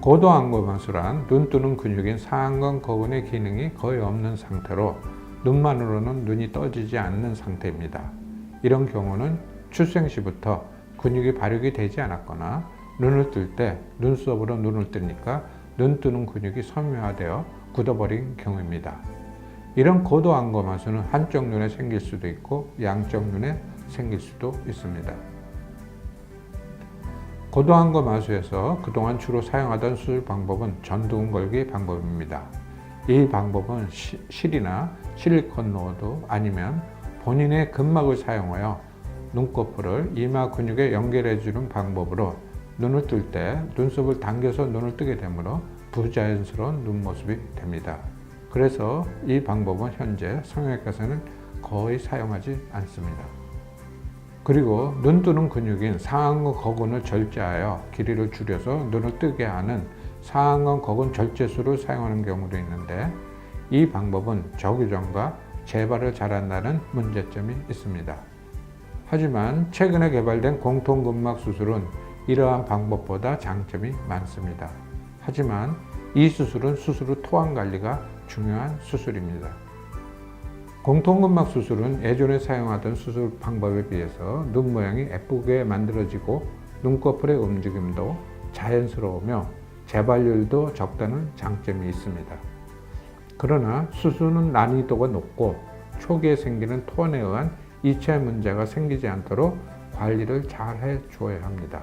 고도안검하수란 눈 뜨는 근육인 상안검 거근의 기능이 거의 없는 상태로 눈만으로는 눈이 떠지지 않는 상태입니다. 이런 경우는 출생 시부터 근육이 발육이 되지 않았거나 눈을 뜰 때 눈썹으로 눈을 뜨니까 눈 뜨는 근육이 섬유화되어 굳어버린 경우입니다. 이런 고도안검하수는 한쪽 눈에 생길 수도 있고 양쪽 눈에 생길 수도 있습니다. 고도안검하수에서 그동안 주로 사용하던 수술 방법은 전두근 걸기 방법입니다. 이 방법은 실이나 실리콘 로드 아니면 본인의 근막을 사용하여 눈꺼풀을 이마 근육에 연결해 주는 방법으로 눈을 뜰 때 눈썹을 당겨서 눈을 뜨게 되므로 부자연스러운 눈모습이 됩니다. 그래서 이 방법은 현재 성형외과에서는 거의 사용하지 않습니다. 그리고 눈 뜨는 근육인 상안검 거근을 절제하여 길이를 줄여서 눈을 뜨게 하는 상안검 거근 절제술을 사용하는 경우도 있는데 이 방법은 저교정과 재발을 잘한다는 문제점이 있습니다. 하지만 최근에 개발된 공통근막 수술은 이러한 방법보다 장점이 많습니다. 하지만 이 수술은 수술 후 토한 관리가 중요한 수술입니다. 공통근막 수술은 예전에 사용하던 수술 방법에 비해서 눈 모양이 예쁘게 만들어지고 눈꺼풀의 움직임도 자연스러우며 재발률도 적다는 장점이 있습니다. 그러나 수술은 난이도가 높고 초기에 생기는 토안에 의한 2차 문제가 생기지 않도록 관리를 잘 해줘야 합니다.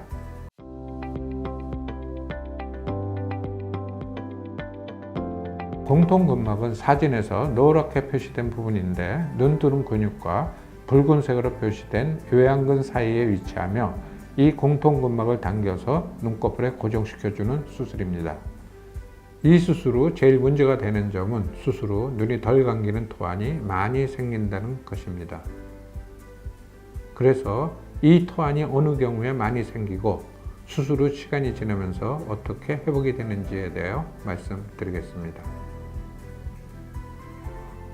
공통근막은 사진에서 노랗게 표시된 부분인데 눈 뜨는 근육과 붉은색으로 표시된 요양근 사이에 위치하며 이 공통근막을 당겨서 눈꺼풀에 고정시켜주는 수술입니다. 이 수술 후 제일 문제가 되는 점은 수술 후 눈이 덜 감기는 토안이 많이 생긴다는 것입니다. 그래서 이 토안이 어느 경우에 많이 생기고 수술 후 시간이 지나면서 어떻게 회복이 되는지에 대하여 말씀드리겠습니다.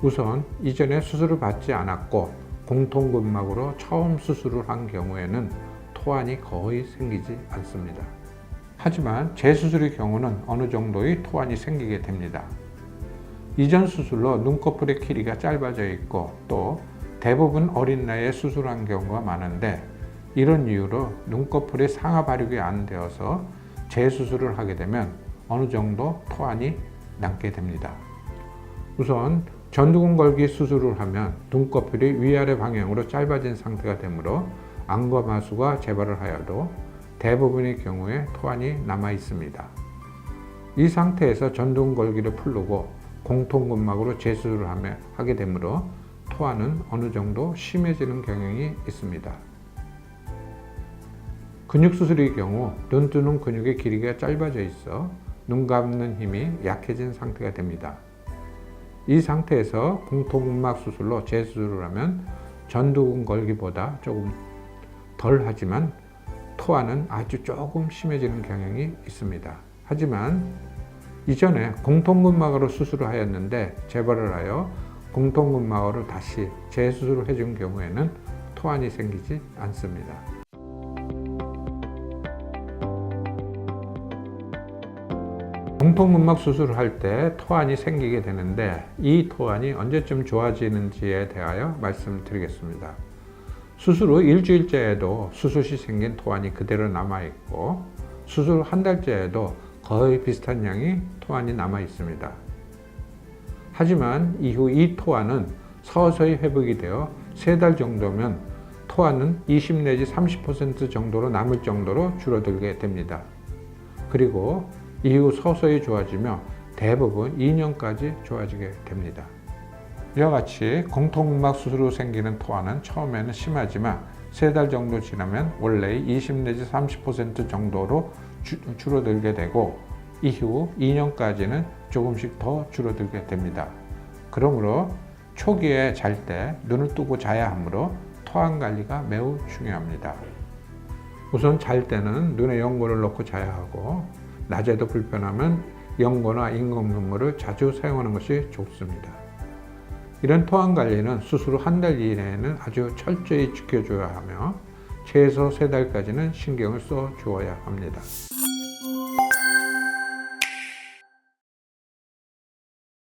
우선 이전에 수술을 받지 않았고 공통근막으로 처음 수술을 한 경우에는 토안이 거의 생기지 않습니다. 하지만 재수술의 경우는 어느 정도의 토안이 생기게 됩니다. 이전 수술로 눈꺼풀의 길이가 짧아져 있고 또 대부분 어린 나이에 수술한 경우가 많은데 이런 이유로 눈꺼풀의 상하 발육이 안 되어서 재수술을 하게 되면 어느 정도 토안이 남게 됩니다. 우선 전두근 걸기 수술을 하면 눈꺼풀이 위아래 방향으로 짧아진 상태가 되므로 안검하수가 재발을 하여도 대부분의 경우에 토안이 남아 있습니다. 이 상태에서 전두근 걸기를 풀고 공통근막으로 재수술을 하게 되므로 토안은 어느 정도 심해지는 경향이 있습니다. 근육수술의 경우 눈 뜨는 근육의 길이가 짧아져 있어 눈 감는 힘이 약해진 상태가 됩니다. 이 상태에서 공통근막 수술로 재수술을 하면 전두근 걸기보다 조금 덜 하지만 토안은 아주 조금 심해지는 경향이 있습니다. 하지만 이전에 공통근막으로 수술을 하였는데 재발을 하여 공통근막으로 다시 재수술을 해준 경우에는 토안이 생기지 않습니다. 공통근막 수술을 할 때 토안이 생기게 되는데 이 토안이 언제쯤 좋아지는지에 대하여 말씀드리겠습니다. 수술 후 일주일째에도 수술 시 생긴 토안이 그대로 남아있고 수술 한 달째에도 거의 비슷한 양의 토안이 남아 있습니다. 하지만 이후 이 토안은 서서히 회복이 되어 3달 정도면 토안은 20 내지 30% 정도로 남을 정도로 줄어들게 됩니다. 그리고 이후 서서히 좋아지며 대부분 2년까지 좋아지게 됩니다. 이와 같이 공통근막 수술 후 생기는 토안은 처음에는 심하지만 3달 정도 지나면 원래의 20 내지 30% 정도로 줄어들게 되고 이후 2년까지는 조금씩 더 줄어들게 됩니다. 그러므로 초기에 잘 때 눈을 뜨고 자야 하므로 토안 관리가 매우 중요합니다. 우선 잘 때는 눈에 연고를 넣고 자야 하고 낮에도 불편하면 연고나 인공눈물을 자주 사용하는 것이 좋습니다. 이런 토안 관리는 수술 후 한 달 이내에는 아주 철저히 지켜줘야 하며 최소 3달까지는 신경을 써 주어야 합니다.